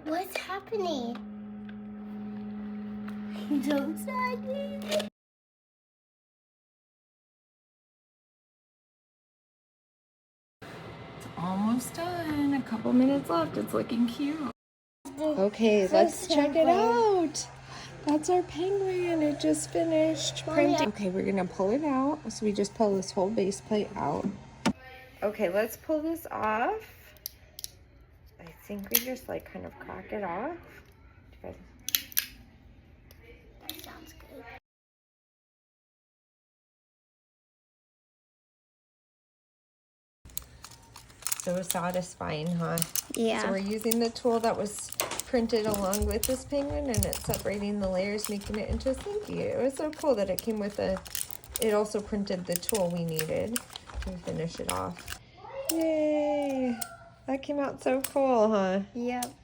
What's happening? I'm so excited. It's almost done. A couple minutes left. It's looking cute. Okay, let's check it out. That's our penguin. It just finished printing. Okay, we're gonna pull it out. So we just pull this whole base plate out. Okay, let's pull this off. I think we just like kind of crack it off. That sounds good. So satisfying, huh? Yeah. So we're using the tool that was printed along with this penguin, and it's separating the layers, making it into a slinky. It was so cool that it came with it also printed the tool we needed to finish it off. Yay! That came out so cool, huh? Yep.